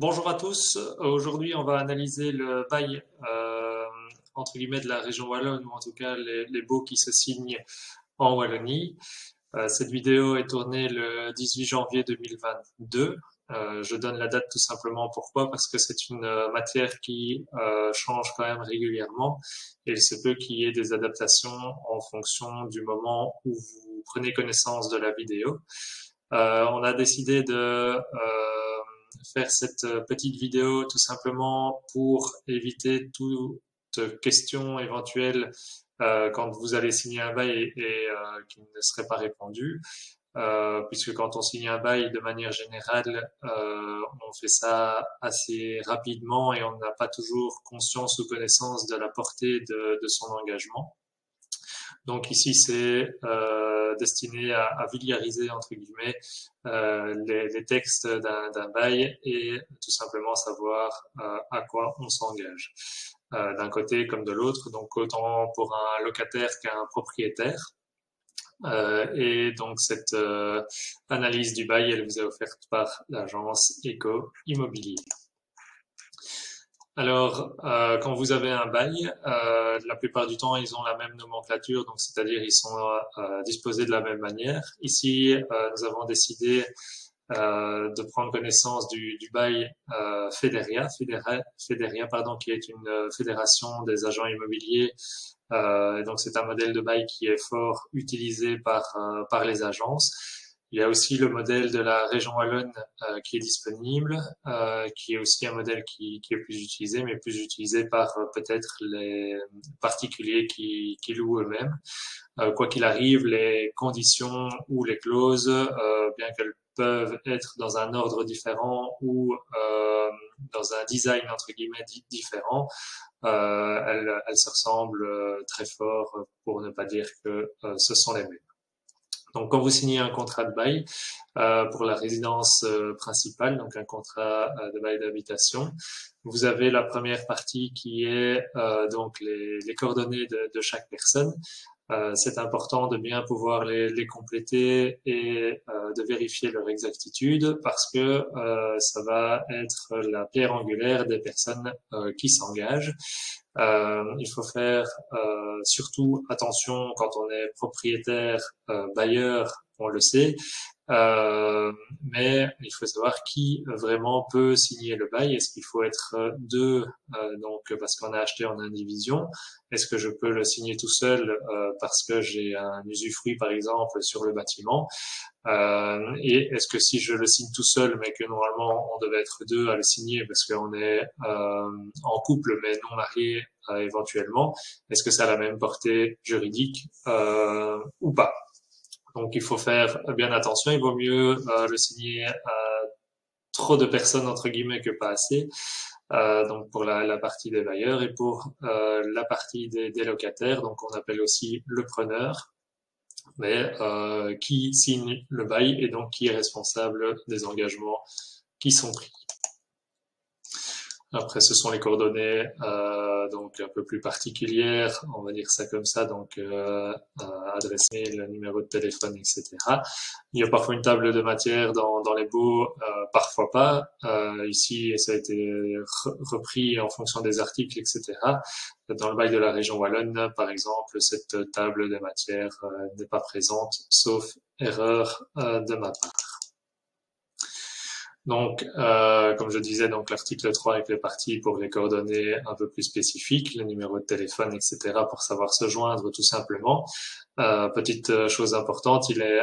Bonjour à tous. Aujourd'hui, on va analyser le bail entre guillemets de la région wallonne, ou en tout cas les baux qui se signent en Wallonie. Cette vidéo est tournée le 18 janvier 2022. Je donne la date tout simplement pourquoi? Parce que c'est une matière qui change quand même régulièrement et il se peut qu'il y ait des adaptations en fonction du moment où vous prenez connaissance de la vidéo. On a décidé de faire cette petite vidéo tout simplement pour éviter toute question éventuelle quand vous allez signer un bail et qui ne serait pas répondu. Puisque quand on signe un bail, de manière générale, on fait ça assez rapidement et on n'a pas toujours conscience ou connaissance de la portée de son engagement. Donc ici, c'est destiné à vulgariser, entre guillemets, les textes d'un bail et tout simplement savoir à quoi on s'engage. D'un côté comme de l'autre, donc autant pour un locataire qu'un propriétaire. Et donc cette analyse du bail, elle vous est offerte par l'agence Eco Immobilier. Alors, quand vous avez un bail, la plupart du temps, ils ont la même nomenclature, donc c'est-à-dire ils sont disposés de la même manière. Ici, nous avons décidé de prendre connaissance du bail Fédéria, pardon, qui est une fédération des agents immobiliers. Donc c'est un modèle de bail qui est fort utilisé par les agences. Il y a aussi le modèle de la région wallonne qui est disponible, qui est aussi un modèle qui est plus utilisé, mais plus utilisé par peut-être les particuliers qui louent eux-mêmes. Quoi qu'il arrive, les conditions ou les clauses, bien qu'elles peuvent être dans un ordre différent ou dans un design entre guillemets différent, elles se ressemblent très fort, pour ne pas dire que ce sont les mêmes. Donc, quand vous signez un contrat de bail pour la résidence principale, donc un contrat de bail d'habitation, vous avez la première partie qui est donc les coordonnées de chaque personne. C'est important de bien pouvoir les compléter et de vérifier leur exactitude parce que ça va être la pierre angulaire des personnes qui s'engagent. Il faut faire surtout attention quand on est propriétaire, bailleur, on le sait, mais il faut savoir qui vraiment peut signer le bail. Est-ce qu'il faut être deux, donc parce qu'on a acheté en indivision? Est-ce que je peux le signer tout seul parce que j'ai un usufruit par exemple sur le bâtiment? Et est-ce que si je le signe tout seul, mais que normalement on devait être deux à le signer parce qu'on est en couple mais non marié éventuellement, est-ce que ça a la même portée juridique ou pas? Donc il faut faire bien attention. Il vaut mieux le signer à trop de personnes entre guillemets que pas assez. Donc pour la partie des bailleurs et pour la partie des locataires, donc on appelle aussi le preneur, mais qui signe le bail et donc qui est responsable des engagements qui sont pris. Après, ce sont les coordonnées donc un peu plus particulières, on va dire ça comme ça, donc adresse mail, numéro de téléphone, etc. Il y a parfois une table de matière dans les baux, parfois pas. Ici, ça a été repris en fonction des articles, etc. Dans le bail de la région wallonne, par exemple, cette table de matière n'est pas présente, sauf erreur de ma part. Donc, comme je disais, donc l'article 3 est parti pour les coordonnées un peu plus spécifiques, le numéro de téléphone, etc., pour savoir se joindre tout simplement. Petite chose importante, il est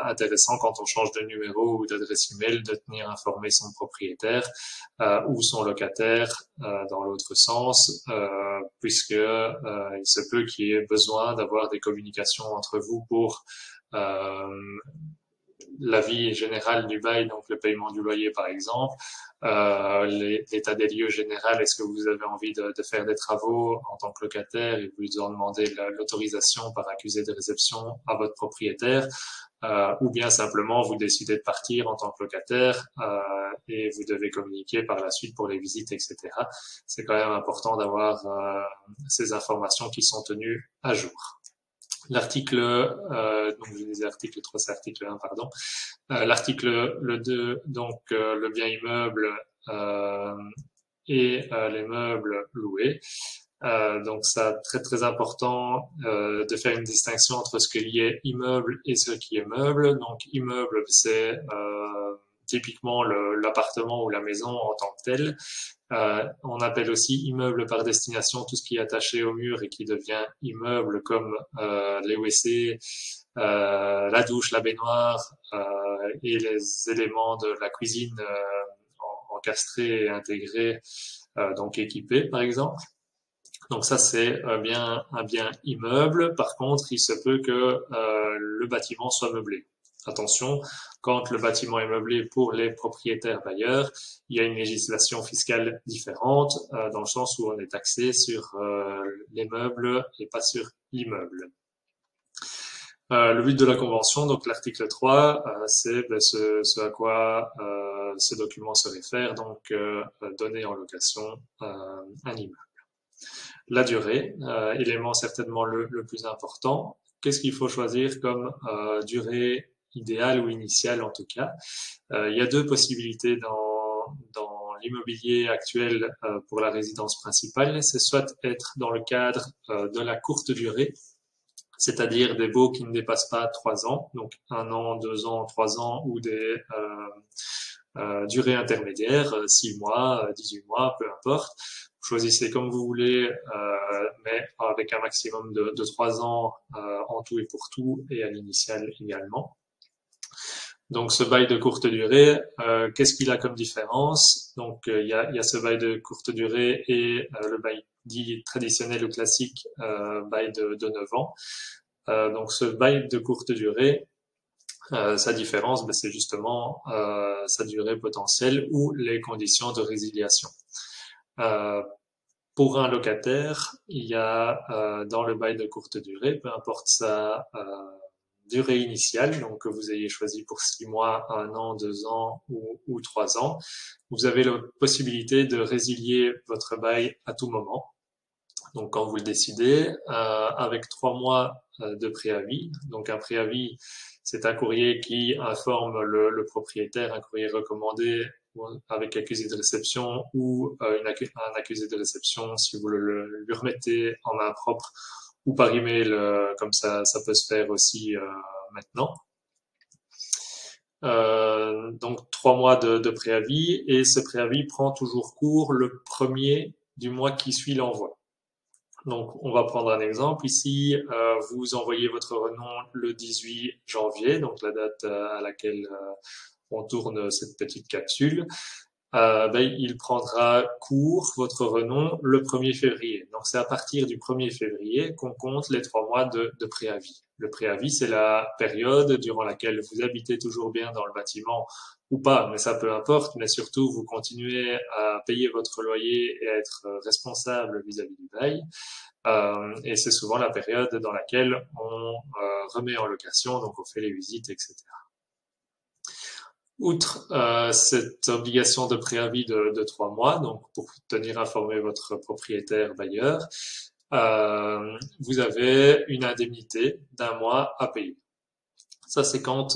intéressant quand on change de numéro ou d'adresse email de tenir informé son propriétaire ou son locataire dans l'autre sens, puisque il se peut qu'il y ait besoin d'avoir des communications entre vous pour l'avis général du bail, donc le paiement du loyer par exemple, l'état des lieux général, est-ce que vous avez envie de faire des travaux en tant que locataire et vous en demandez l'autorisation par accusé de réception à votre propriétaire, ou bien simplement vous décidez de partir en tant que locataire et vous devez communiquer par la suite pour les visites, etc. C'est quand même important d'avoir ces informations qui sont tenues à jour. L'article, donc je disais article 3, c'est article 1, pardon. L'article le 2, donc le bien immeuble et les meubles loués. Donc ça, très important de faire une distinction entre ce qui est immeuble et ce qui est meuble. Donc immeuble, c'est typiquement l'appartement ou la maison en tant que tel. On appelle aussi immeuble par destination tout ce qui est attaché au mur et qui devient immeuble, comme les WC, la douche, la baignoire et les éléments de la cuisine encastrés et intégrés, donc équipés par exemple. Donc ça, c'est bien un bien immeuble. Par contre, il se peut que le bâtiment soit meublé. Attention, quand le bâtiment est meublé pour les propriétaires bailleurs, il y a une législation fiscale différente, dans le sens où on est taxé sur les meubles et pas sur l'immeuble. Le but de la convention, donc l'article 3, c'est ce à quoi ce document se réfère, donc donner en location un immeuble. La durée, élément certainement le plus important. Qu'est-ce qu'il faut choisir comme durée idéale ou initiale en tout cas? Il y a deux possibilités dans l'immobilier actuel pour la résidence principale. C'est soit être dans le cadre de la courte durée, c'est-à-dire des baux qui ne dépassent pas 3 ans, donc 1 an, 2 ans, 3 ans, ou des durées intermédiaires, 6 mois, 18 mois, peu importe. Vous choisissez comme vous voulez, mais avec un maximum de 3 ans en tout et pour tout, et à l'initial également. Donc ce bail de courte durée, qu'est-ce qu'il a comme différence? Donc il y a ce bail de courte durée et le bail dit traditionnel ou classique, bail de 9 ans. Donc ce bail de courte durée, sa différence, c'est justement sa durée potentielle ou les conditions de résiliation. Pour un locataire, il y a dans le bail de courte durée, peu importe sa durée initiale, donc que vous ayez choisi pour 6 mois, 1 an, 2 ans ou 3 ans, vous avez la possibilité de résilier votre bail à tout moment. Donc quand vous le décidez, avec 3 mois de préavis. Donc un préavis, c'est un courrier qui informe le propriétaire, un courrier recommandé avec accusé de réception ou un accusé de réception si vous lui remettez en main propre ou par email, comme ça peut se faire aussi maintenant. Donc 3 mois de préavis, et ce préavis prend toujours cours le premier du mois qui suit l'envoi. Donc on va prendre un exemple ici, vous envoyez votre renom le 18 janvier, donc la date à laquelle on tourne cette petite capsule. Il prendra cours, votre renom, le 1er février. Donc c'est à partir du 1er février qu'on compte les 3 mois de préavis. Le préavis, c'est la période durant laquelle vous habitez toujours bien dans le bâtiment ou pas, mais ça peu importe, mais surtout vous continuez à payer votre loyer et à être responsable vis-à-vis du bail. Et c'est souvent la période dans laquelle on remet en location, donc on fait les visites, etc. Outre cette obligation de préavis de 3 mois, donc pour tenir informé votre propriétaire bailleur, vous avez une indemnité d'1 mois à payer. Ça, c'est quand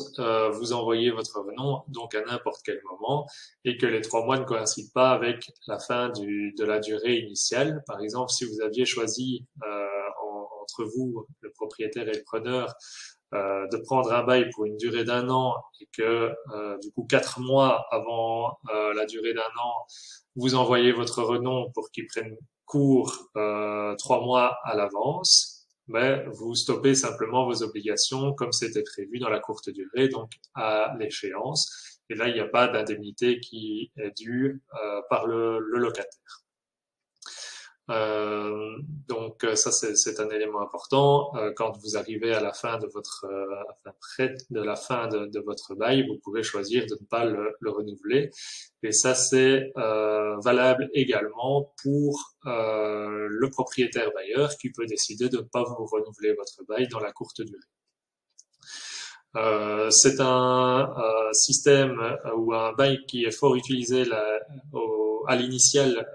vous envoyez votre renom, donc à n'importe quel moment, et que les 3 mois ne coïncident pas avec la fin de la durée initiale. Par exemple, si vous aviez choisi entre vous, le propriétaire et le preneur, de prendre un bail pour une durée d'1 an et que du coup 4 mois avant la durée d'1 an, vous envoyez votre renom pour qu'il prenne cours 3 mois à l'avance, mais vous stoppez simplement vos obligations comme c'était prévu dans la courte durée, donc à l'échéance. Et là, il n'y a pas d'indemnité qui est due par le locataire. Donc ça c'est un élément important. Quand vous arrivez à la fin de votre près de la fin de votre bail, vous pouvez choisir de ne pas le renouveler. Et ça c'est valable également pour le propriétaire bailleur qui peut décider de ne pas vous renouveler votre bail dans la courte durée. C'est un système ou un bail qui est fort utilisé à l'initial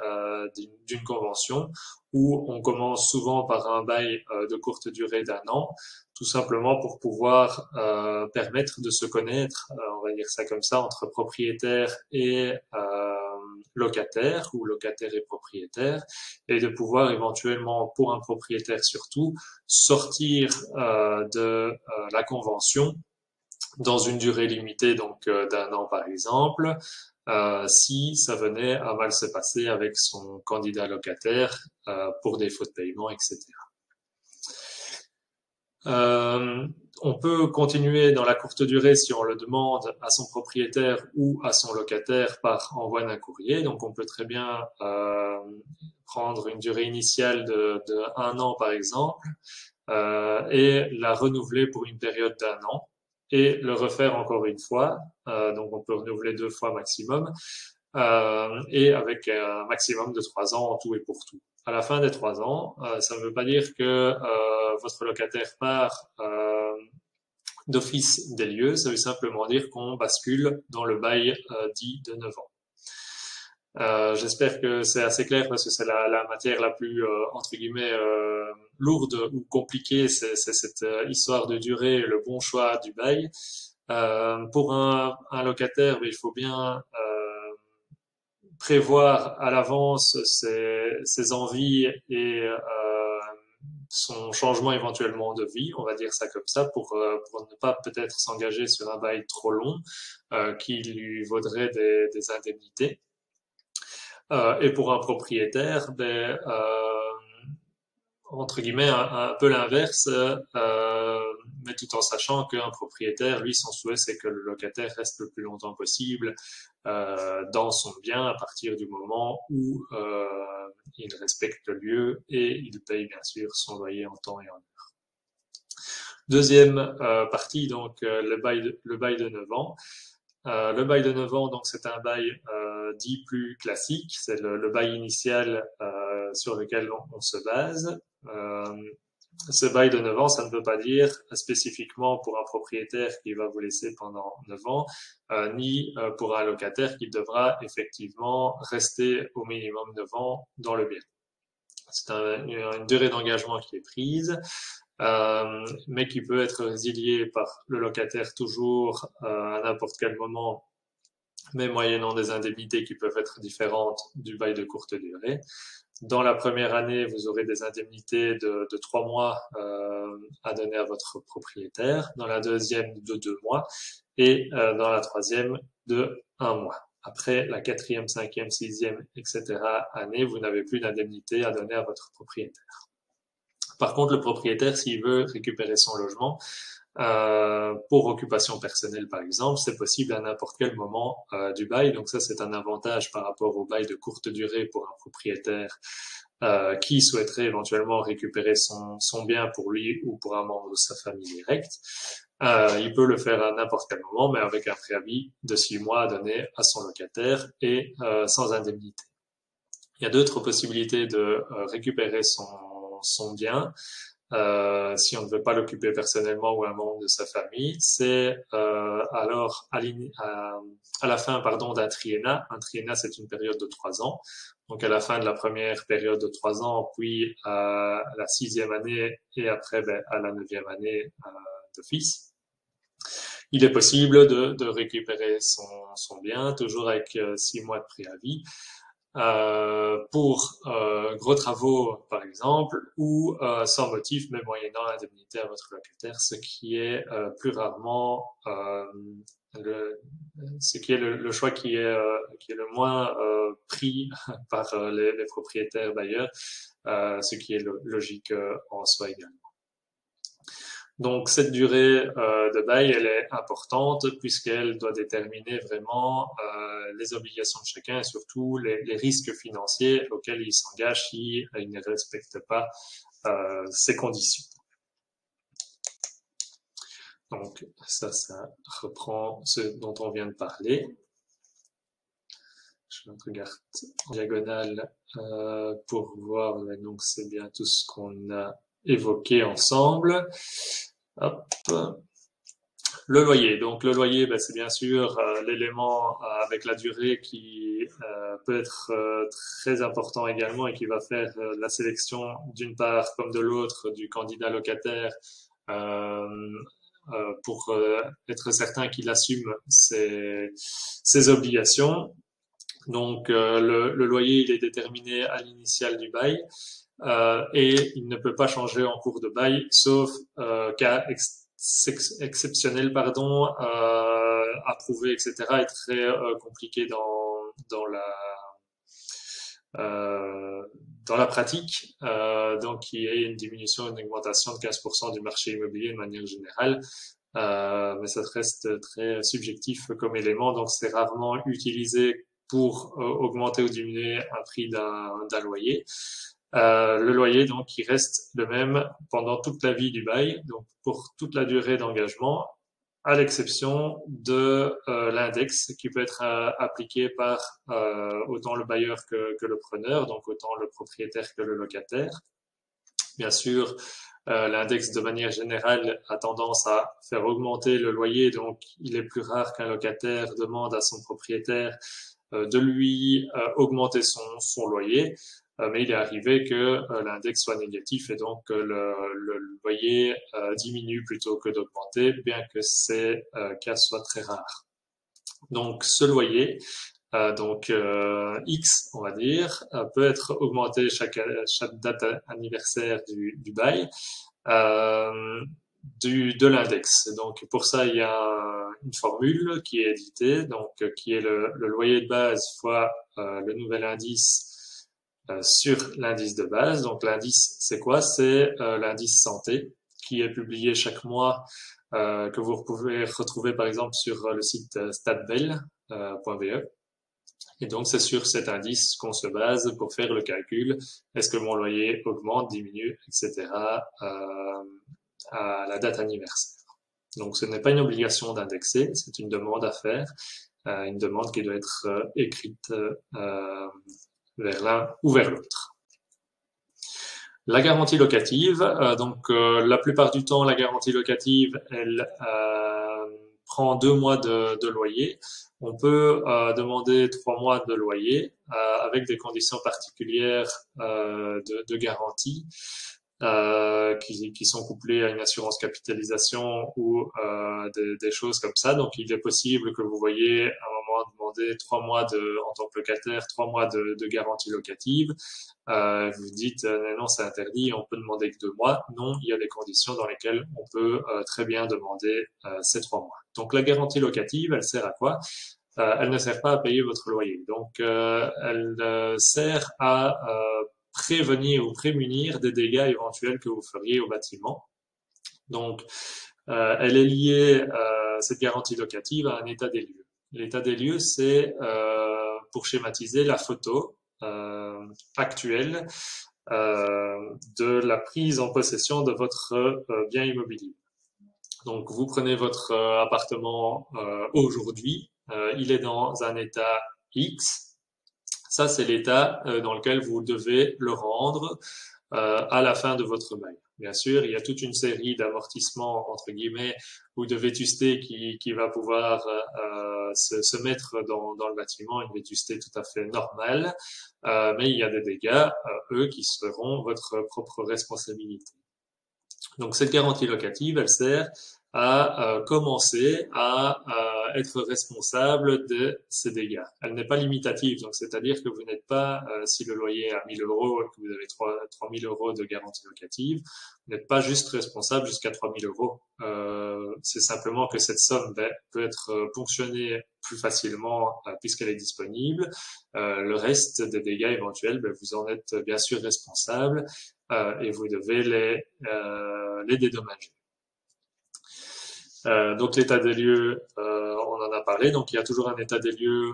d'une convention, où on commence souvent par un bail de courte durée d'1 an, tout simplement pour pouvoir permettre de se connaître, on va dire ça comme ça, entre propriétaire et locataire, ou locataire et propriétaire, et de pouvoir éventuellement, pour un propriétaire surtout, sortir de la convention dans une durée limitée, donc d'1 an par exemple, si ça venait à mal se passer avec son candidat locataire pour défaut de paiement, etc. On peut continuer dans la courte durée si on le demande à son propriétaire ou à son locataire par envoi d'un courrier. Donc on peut très bien prendre une durée initiale de 1 an par exemple et la renouveler pour une période d'1 an et le refaire encore une fois. Donc on peut renouveler 2 fois maximum et avec un maximum de 3 ans en tout et pour tout. À la fin des 3 ans, ça ne veut pas dire que votre locataire part d'office des lieux, ça veut simplement dire qu'on bascule dans le bail dit de 9 ans. J'espère que c'est assez clair parce que c'est la matière la plus, entre guillemets, lourde ou compliquée, c'est cette histoire de durée, le bon choix du bail. Pour un locataire, il faut bien prévoir à l'avance ses envies et son changement éventuellement de vie, on va dire ça comme ça, pour ne pas peut-être s'engager sur un bail trop long qui lui vaudrait des indemnités. Et pour un propriétaire, entre guillemets, un peu l'inverse, mais tout en sachant qu'un propriétaire, lui, son souhait, c'est que le locataire reste le plus longtemps possible dans son bien à partir du moment où il respecte le lieu et il paye bien sûr son loyer en temps et en heure. Deuxième partie, donc le bail de 9 ans. Le bail de 9 ans, donc c'est un bail dit plus classique, c'est le bail initial sur lequel on se base. Ce bail de 9 ans, ça ne veut pas dire spécifiquement pour un propriétaire qui va vous laisser pendant 9 ans, ni pour un locataire qui devra effectivement rester au minimum 9 ans dans le bien. C'est une durée d'engagement qui est prise, mais qui peut être résiliée par le locataire toujours à n'importe quel moment, mais moyennant des indemnités qui peuvent être différentes du bail de courte durée. Dans la première année, vous aurez des indemnités de 3 mois à donner à votre propriétaire, dans la deuxième de 2 mois et dans la troisième de 1 mois. Après la 4e, 5e, 6e, etc. année, vous n'avez plus d'indemnité à donner à votre propriétaire. Par contre, le propriétaire, s'il veut récupérer son logement, pour occupation personnelle par exemple, c'est possible à n'importe quel moment du bail. Donc ça, c'est un avantage par rapport au bail de courte durée pour un propriétaire qui souhaiterait éventuellement récupérer son bien pour lui ou pour un membre de sa famille directe. Il peut le faire à n'importe quel moment, mais avec un préavis de 6 mois à donner à son locataire et sans indemnité. Il y a d'autres possibilités de récupérer son bien. Si on ne veut pas l'occuper personnellement ou un membre de sa famille, c'est alors à la fin d'un triennat. Un triennat, c'est une période de 3 ans. Donc à la fin de la première période de 3 ans, puis à la 6e année et après à la 9e année d'office. Il est possible de récupérer son bien, toujours avec 6 mois de préavis. Pour gros travaux par exemple ou sans motif mais moyennant l'indemnité à votre locataire, ce qui est plus rarement ce qui est le choix qui est le moins pris par les propriétaires bailleurs, ce qui est logique en soi également. Donc cette durée de bail, elle est importante puisqu'elle doit déterminer vraiment les obligations de chacun et surtout les risques financiers auxquels il s'engage s'il ne respecte pas ces conditions. Donc ça reprend ce dont on vient de parler. Je regarde en diagonale pour voir, donc c'est bien tout ce qu'on a évoqué ensemble. Hop. Le loyer. Donc le loyer, c'est bien sûr l'élément avec la durée qui peut être très important également et qui va faire la sélection d'une part comme de l'autre du candidat locataire pour être certain qu'il assume ses obligations. Donc le loyer il est déterminé à l'initiale du bail et il ne peut pas changer en cours de bail sauf cas exceptionnel pardon approuvé etc. est très compliqué dans la pratique, donc il y a une diminution, une augmentation de 15% du marché immobilier de manière générale, mais ça reste très subjectif comme élément, donc c'est rarement utilisé pour augmenter ou diminuer un prix d'un loyer. Le loyer, donc, il reste le même pendant toute la vie du bail, donc pour toute la durée d'engagement, à l'exception de l'index qui peut être appliqué par autant le bailleur que le preneur, donc autant le propriétaire que le locataire. Bien sûr, l'index de manière générale a tendance à faire augmenter le loyer, donc il est plus rare qu'un locataire demande à son propriétaire de lui augmenter son loyer. Mais il est arrivé que l'index soit négatif et donc le loyer diminue plutôt que d'augmenter, bien que ces cas soient très rares. Donc ce loyer, donc X, on va dire, peut être augmenté chaque date anniversaire du bail de l'index. Donc pour ça, il y a une formule qui est éditée, donc qui est le loyer de base fois le nouvel indice sur l'indice de base. Donc l'indice, c'est quoi? C'est l'indice santé qui est publié chaque mois, que vous pouvez retrouver par exemple sur le site statbel.be. Et donc c'est sur cet indice qu'on se base pour faire le calcul. Est-ce que mon loyer augmente, diminue, etc. À la date anniversaire. Donc ce n'est pas une obligation d'indexer, c'est une demande à faire, une demande qui doit être écrite vers l'un ou vers l'autre. La garantie locative, donc la plupart du temps, la garantie locative, elle prend 2 mois de loyer. On peut demander 3 mois de loyer avec des conditions particulières de garantie qui sont couplées à une assurance capitalisation ou des choses comme ça. Donc il est possible que vous voyez à un moment demander 3 mois en tant que locataire, 3 mois de garantie locative. Vous dites non, c'est interdit, on peut demander que 2 mois. Non, il y a des conditions dans lesquelles on peut très bien demander ces 3 mois. Donc la garantie locative, elle sert à quoi? Elle ne sert pas à payer votre loyer. Donc elle sert à prévenir ou prémunir des dégâts éventuels que vous feriez au bâtiment. Donc elle est liée, cette garantie locative, à un état des lieux. L'état des lieux, c'est pour schématiser la photo actuelle de la prise en possession de votre bien immobilier. Donc vous prenez votre appartement aujourd'hui, il est dans un état X. Ça, c'est l'état dans lequel vous devez le rendre à la fin de votre bail. Bien sûr, il y a toute une série d'amortissements, entre guillemets, ou de vétusté qui va pouvoir se mettre dans le bâtiment, une vétusté tout à fait normale, mais il y a des dégâts, eux, qui seront votre propre responsabilité. Donc cette garantie locative, elle sert à commencer à être responsable de ces dégâts. Elle n'est pas limitative, donc c'est-à-dire que vous n'êtes pas, si le loyer est à 1 000 euros et que vous avez 3 000 euros de garantie locative, vous n'êtes pas juste responsable jusqu'à 3 000 euros. C'est simplement que cette somme peut être ponctionnée plus facilement puisqu'elle est disponible. Le reste des dégâts éventuels, vous en êtes bien sûr responsable et vous devez les dédommager. Donc l'état des lieux, on en a parlé. Donc il y a toujours un état des lieux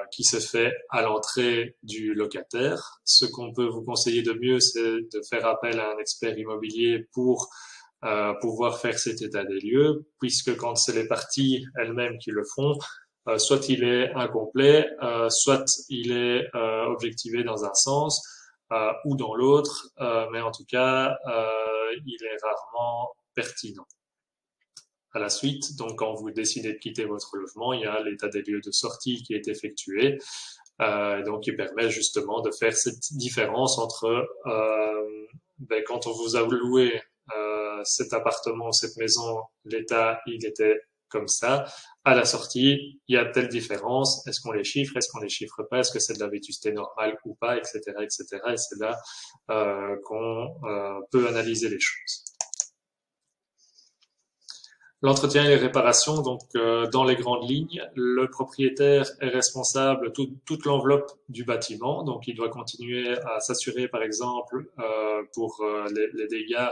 qui se fait à l'entrée du locataire. Ce qu'on peut vous conseiller de mieux, c'est de faire appel à un expert immobilier pour pouvoir faire cet état des lieux, puisque quand c'est les parties elles-mêmes qui le font, soit il est incomplet, soit il est objectivé dans un sens ou dans l'autre, mais en tout cas, il est rarement pertinent. À la suite, donc quand vous décidez de quitter votre logement, il y a l'état des lieux de sortie qui est effectué. Donc, il permet justement de faire cette différence entre quand on vous a loué cet appartement, cette maison, l'état, il était comme ça. À la sortie, il y a telle différence. Est-ce qu'on les chiffre? Est-ce qu'on les chiffre pas? Est-ce que c'est de la vétusté normale ou pas? Etc., etc. Et c'est là qu'on peut analyser les choses. L'entretien et les réparations, donc dans les grandes lignes, le propriétaire est responsable de toute l'enveloppe du bâtiment, donc il doit continuer à s'assurer, par exemple, pour les dégâts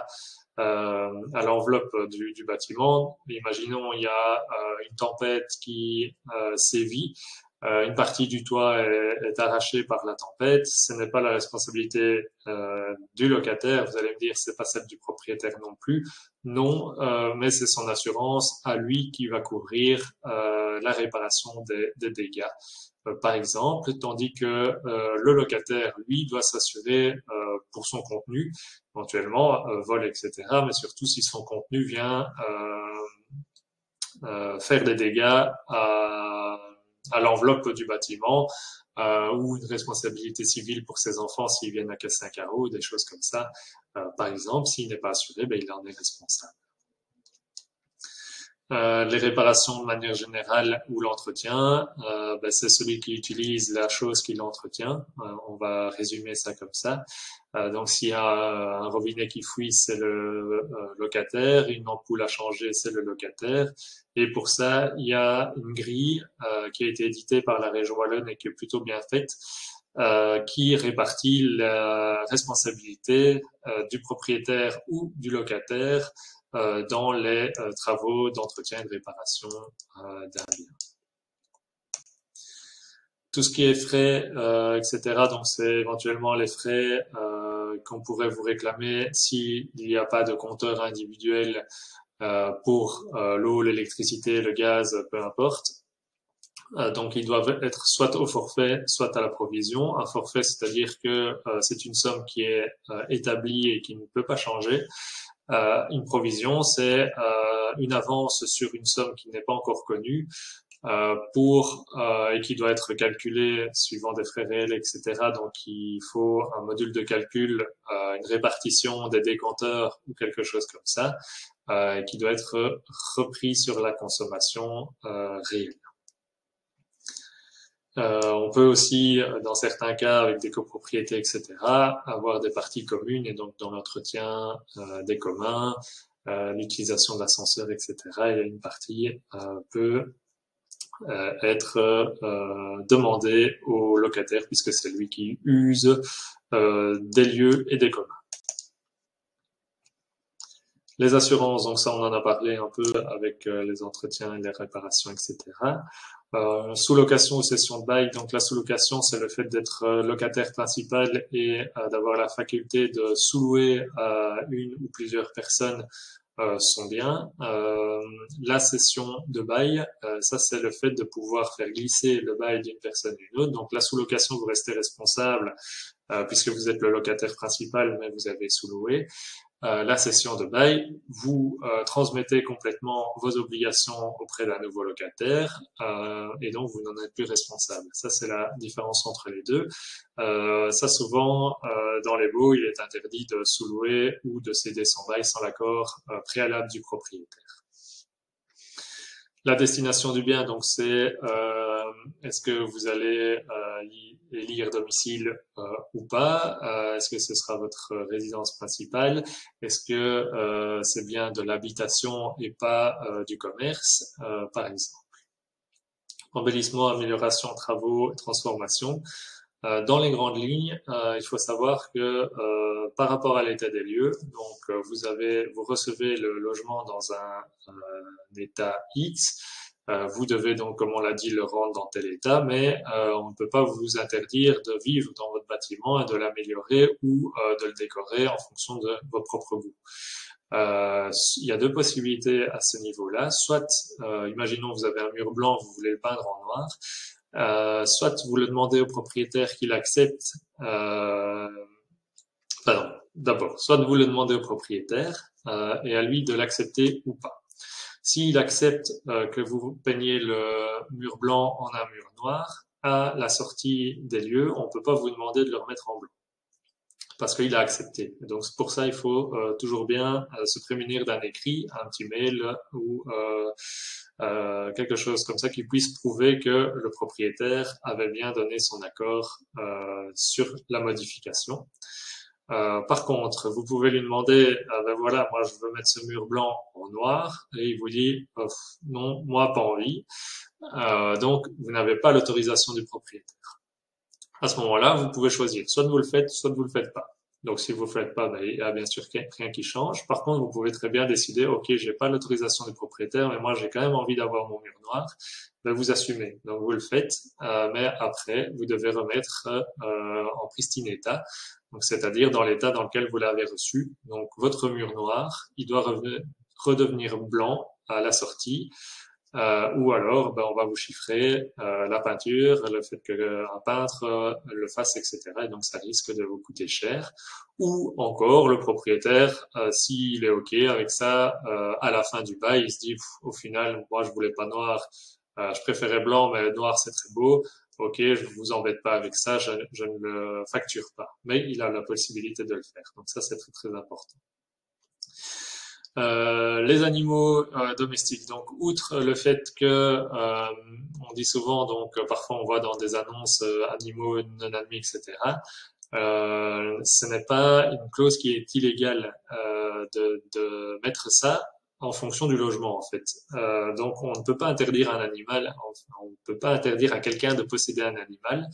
à l'enveloppe du bâtiment. Imaginons il y a une tempête qui sévit, une partie du toit est arrachée par la tempête. Ce n'est pas la responsabilité du locataire. Vous allez me dire, c'est pas celle du propriétaire non plus. Non, mais c'est son assurance à lui qui va couvrir la réparation des dégâts. Par exemple, tandis que le locataire, lui, doit s'assurer pour son contenu, éventuellement vol, etc., mais surtout si son contenu vient faire des dégâts à l'enveloppe du bâtiment ou une responsabilité civile pour ses enfants s'ils viennent à casser un carreau, des choses comme ça. Par exemple, s'il n'est pas assuré, il en est responsable. Les réparations de manière générale ou l'entretien, c'est celui qui utilise la chose qui l'entretient. On va résumer ça comme ça. Donc s'il y a un robinet qui fuit, c'est le locataire, une ampoule à changer, c'est le locataire. Et pour ça, il y a une grille qui a été éditée par la région wallonne et qui est plutôt bien faite, qui répartit la responsabilité du propriétaire ou du locataire dans les travaux d'entretien et de réparation d'un bien. Tout ce qui est frais, etc., donc c'est éventuellement les frais qu'on pourrait vous réclamer s'il n'y a pas de compteur individuel pour l'eau, l'électricité, le gaz, peu importe. Donc, ils doivent être soit au forfait, soit à la provision. Un forfait, c'est-à-dire que c'est une somme qui est établie et qui ne peut pas changer. Une provision, c'est une avance sur une somme qui n'est pas encore connue et qui doit être calculée suivant des frais réels, etc. Donc, il faut un module de calcul, une répartition des décompteurs ou quelque chose comme ça, qui doit être repris sur la consommation réelle. On peut aussi, dans certains cas, avec des copropriétés, etc., avoir des parties communes et donc dans l'entretien des communs, l'utilisation d'ascenseurs, etc., il y a une partie peut être demandée au locataire puisque c'est lui qui use des lieux et des communs. Les assurances, donc ça on en a parlé un peu avec les entretiens et les réparations, etc. Sous-location ou cession de bail, donc la sous-location c'est le fait d'être locataire principal et d'avoir la faculté de sous-louer à une ou plusieurs personnes son bien. La cession de bail, ça c'est le fait de pouvoir faire glisser le bail d'une personne à une autre. Donc la sous-location, vous restez responsable puisque vous êtes le locataire principal, mais vous avez sous-loué. La cession de bail, vous transmettez complètement vos obligations auprès d'un nouveau locataire et donc vous n'en êtes plus responsable. Ça, c'est la différence entre les deux. Ça, souvent, dans les baux, il est interdit de sous-louer ou de céder son bail sans l'accord préalable du propriétaire. La destination du bien, donc c'est est-ce que vous allez élire domicile ou pas? Est-ce que ce sera votre résidence principale? Est-ce que c'est bien de l'habitation et pas du commerce, par exemple? Embellissement, amélioration, travaux, transformation. Dans les grandes lignes, il faut savoir que par rapport à l'état des lieux, donc vous recevez le logement dans un état X, vous devez donc, comme on l'a dit, le rendre dans tel état, mais on ne peut pas vous interdire de vivre dans votre bâtiment et de l'améliorer ou de le décorer en fonction de vos propres goûts. Il y a deux possibilités à ce niveau-là. Soit, imaginons vous avez un mur blanc, vous voulez le peindre en noir. Soit vous le demandez au propriétaire qu'il accepte. D'abord, soit vous le demandez au propriétaire et à lui de l'accepter ou pas. S'il accepte que vous peigniez le mur blanc en un mur noir, à la sortie des lieux, on ne peut pas vous demander de le remettre en blanc parce qu'il a accepté. Et donc pour ça, il faut toujours bien se prémunir d'un écrit, un petit mail ou quelque chose comme ça qui puisse prouver que le propriétaire avait bien donné son accord sur la modification. Par contre, vous pouvez lui demander, ben voilà, moi je veux mettre ce mur blanc en noir, et il vous dit, non, moi pas envie. Donc vous n'avez pas l'autorisation du propriétaire. À ce moment-là, vous pouvez choisir, soit vous le faites, soit vous le faites pas. Donc si vous le faites pas, ben, il y a bien sûr rien qui change. Par contre, vous pouvez très bien décider, ok, j'ai pas l'autorisation du propriétaire, mais moi j'ai quand même envie d'avoir mon mur noir. Ben, vous assumez. Donc vous le faites, mais après vous devez remettre en pristine état. Donc c'est-à-dire dans l'état dans lequel vous l'avez reçu. Donc votre mur noir, il doit redevenir blanc à la sortie. Ou alors, ben, on va vous chiffrer la peinture, le fait qu'un peintre le fasse, etc. Et donc, ça risque de vous coûter cher. Ou encore, le propriétaire, s'il est OK avec ça, à la fin du bail, il se dit, au final, moi, je voulais pas noir, je préférais blanc, mais noir, c'est très beau. OK, je vous embête pas avec ça, je ne le facture pas. Mais il a la possibilité de le faire. Donc, ça, c'est très, très important. Les animaux domestiques. Donc, outre le fait que on dit souvent, donc parfois on voit dans des annonces animaux non admis, etc. Ce n'est pas une clause qui est illégale de mettre ça en fonction du logement en fait. Donc, on ne peut pas interdire un animal, on ne peut pas interdire à quelqu'un de posséder un animal.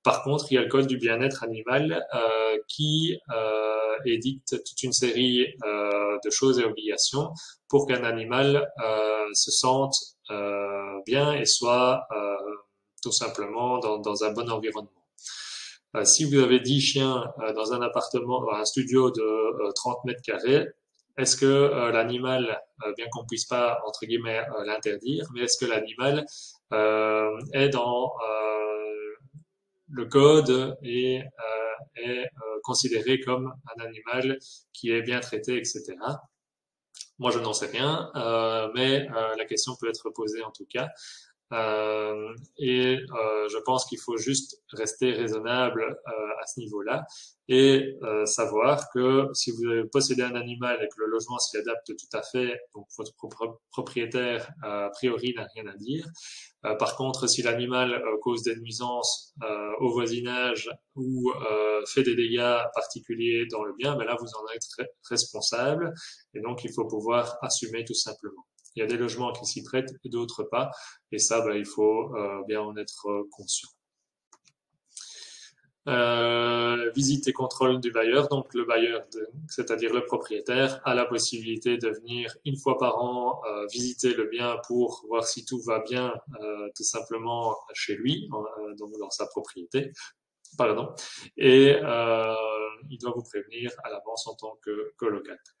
Par contre, il y a le code du bien-être animal qui édicte toute une série de choses et obligations pour qu'un animal se sente bien et soit tout simplement dans un bon environnement. Si vous avez 10 chiens dans un appartement, un studio de 30 mètres carrés, est-ce que l'animal, bien qu'on puisse pas entre guillemets l'interdire, mais est-ce que l'animal est dans le code et est considéré comme un animal qui est bien traité, etc. Moi, je n'en sais rien, mais la question peut être posée en tout cas. Je pense qu'il faut juste rester raisonnable à ce niveau-là et savoir que si vous possédez un animal et que le logement s'y adapte tout à fait, donc votre propriétaire a priori n'a rien à dire. Par contre, si l'animal cause des nuisances au voisinage ou fait des dégâts particuliers dans le bien, ben là vous en êtes responsable et donc il faut pouvoir assumer tout simplement. Il y a des logements qui s'y prêtent et d'autres pas. Et ça, ben, il faut bien en être conscient. Visite et contrôle du bailleur. Donc le bailleur, c'est-à-dire le propriétaire, a la possibilité de venir une fois par an visiter le bien pour voir si tout va bien tout simplement chez lui, donc dans sa propriété. Pardon. Et il doit vous prévenir à l'avance en tant que colocataire.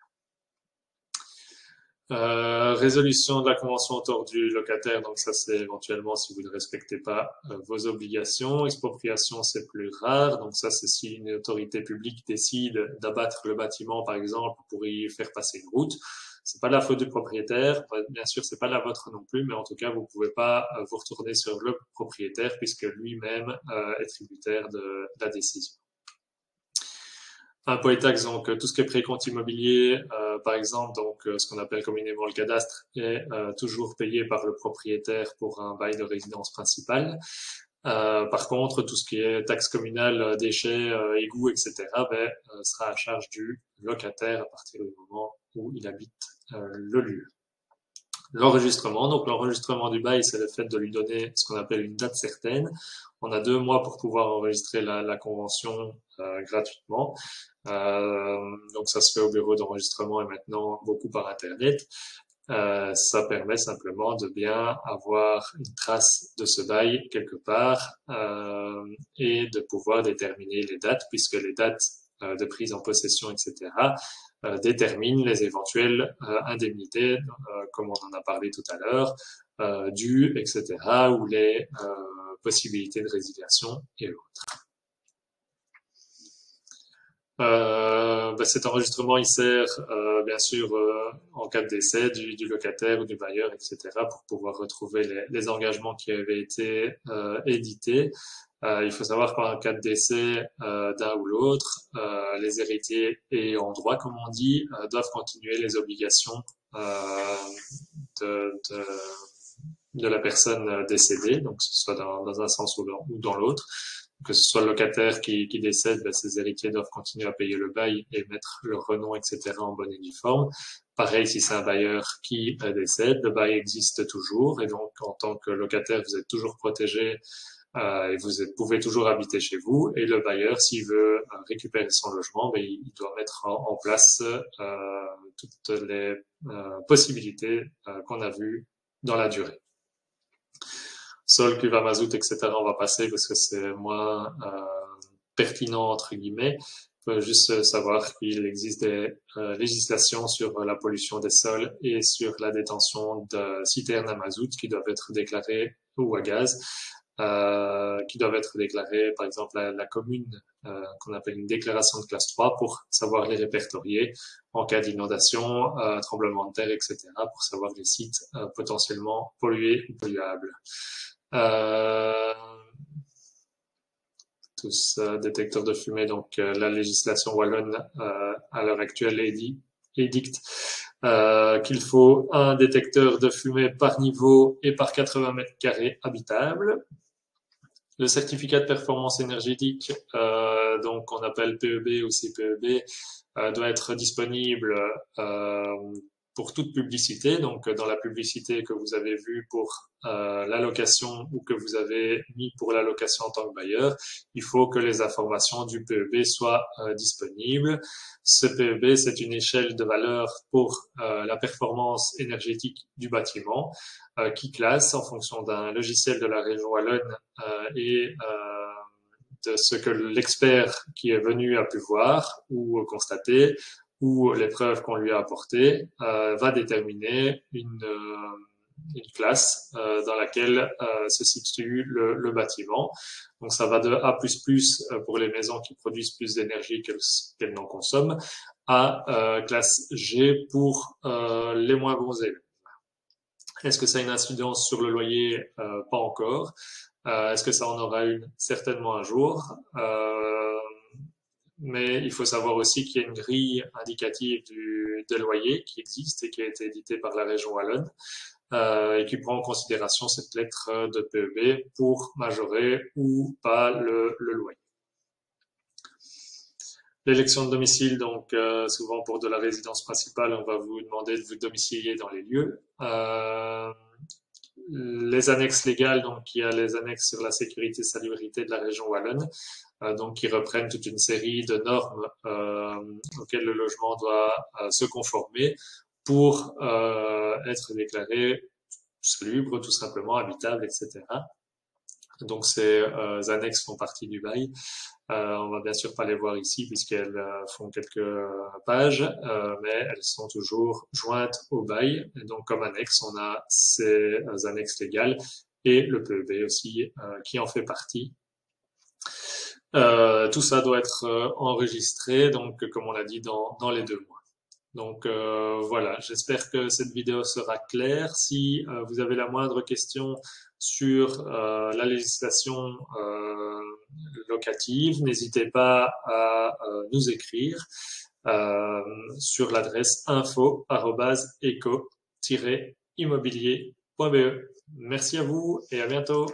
Résolution de la convention autour du locataire, donc ça c'est éventuellement si vous ne respectez pas vos obligations. Expropriation c'est plus rare, donc ça c'est si une autorité publique décide d'abattre le bâtiment par exemple pour y faire passer une route. C'est pas de la faute du propriétaire, bien sûr c'est pas la vôtre non plus, mais en tout cas vous pouvez pas vous retourner sur le propriétaire puisque lui-même est tributaire de la décision. Impôt et taxes, donc tout ce qui est précompte immobilier, par exemple, donc ce qu'on appelle communément le cadastre, est toujours payé par le propriétaire pour un bail de résidence principale. Par contre, tout ce qui est taxes communales, déchets, égouts, etc., ben, sera à charge du locataire à partir du moment où il habite le lieu. L'enregistrement, donc l'enregistrement du bail, c'est le fait de lui donner ce qu'on appelle une date certaine. On a 2 mois pour pouvoir enregistrer la convention gratuitement. Donc ça se fait au bureau d'enregistrement et maintenant beaucoup par Internet. Ça permet simplement de bien avoir une trace de ce bail quelque part et de pouvoir déterminer les dates puisque les dates de prise en possession, etc., déterminent les éventuelles indemnités, comme on en a parlé tout à l'heure, dues, etc., ou les possibilités de résiliation et autres. Cet enregistrement, il sert bien sûr en cas de décès du locataire ou du bailleur, etc., pour pouvoir retrouver les engagements qui avaient été édités. Il faut savoir qu'en cas de décès d'un ou l'autre, les héritiers ayant droit, comme on dit, doivent continuer les obligations de, de, de la personne décédée, donc que ce soit dans un sens ou dans l'autre. Que ce soit le locataire qui décède, ses héritiers doivent continuer à payer le bail et mettre leur renom, etc. en bonne et due forme. Pareil, si c'est un bailleur qui décède, le bail existe toujours et donc en tant que locataire, vous êtes toujours protégé et pouvez toujours habiter chez vous. Et le bailleur, s'il veut récupérer son logement, il doit mettre en place toutes les possibilités qu'on a vues dans la durée. Sol, cuve à mazout, etc. On va passer parce que c'est moins pertinent entre guillemets. Il faut juste savoir qu'il existe des législations sur la pollution des sols et sur la détention de citernes à mazout qui doivent être déclarées ou à gaz, qui doivent être déclarées, par exemple, à la commune, qu'on appelle une déclaration de classe 3 pour savoir les répertorier en cas d'inondation, tremblement de terre, etc. pour savoir les sites potentiellement pollués ou polluables. Tous détecteurs de fumée, donc la législation wallonne à l'heure actuelle édicte qu'il faut un détecteur de fumée par niveau et par 80 mètres carrés habitable. Le certificat de performance énergétique, donc qu'on appelle PEB ou CPEB, doit être disponible pour toute publicité. Donc, dans la publicité que vous avez vue pour l'allocation ou que vous avez mis pour l'allocation en tant que bailleur, il faut que les informations du PEB soient disponibles. Ce PEB, c'est une échelle de valeur pour la performance énergétique du bâtiment qui classe en fonction d'un logiciel de la région wallonne et de ce que l'expert qui est venu a pu voir ou constater ou les preuves qu'on lui a apportées, va déterminer une classe dans laquelle se situe le bâtiment. Donc ça va de A++ pour les maisons qui produisent plus d'énergie qu'elles n'en consomment, à classe G pour les moins bons élèves. Est-ce que ça a une incidence sur le loyer? Pas encore. Est-ce que ça en aura une? Certainement un jour. Mais il faut savoir aussi qu'il y a une grille indicative des loyers qui existe et qui a été éditée par la région wallonne et qui prend en considération cette lettre de PEB pour majorer ou pas le loyer. L'élection de domicile, donc souvent pour de la résidence principale, on va vous demander de vous domicilier dans les lieux. Les annexes légales, donc il y a les annexes sur la sécurité et salubrité de la région wallonne, donc qui reprennent toute une série de normes auxquelles le logement doit se conformer pour être déclaré salubre, tout simplement, habitable, etc. Donc ces annexes font partie du bail. On va bien sûr pas les voir ici puisqu'elles font quelques pages, mais elles sont toujours jointes au bail. Et donc comme annexe, on a ces annexes légales et le PEB aussi qui en fait partie. Tout ça doit être enregistré, donc comme on l'a dit, dans les 2 mois. Donc voilà, j'espère que cette vidéo sera claire. Si vous avez la moindre question sur la législation locative, n'hésitez pas à nous écrire sur l'adresse info@eco-immobilier.be. Merci à vous et à bientôt.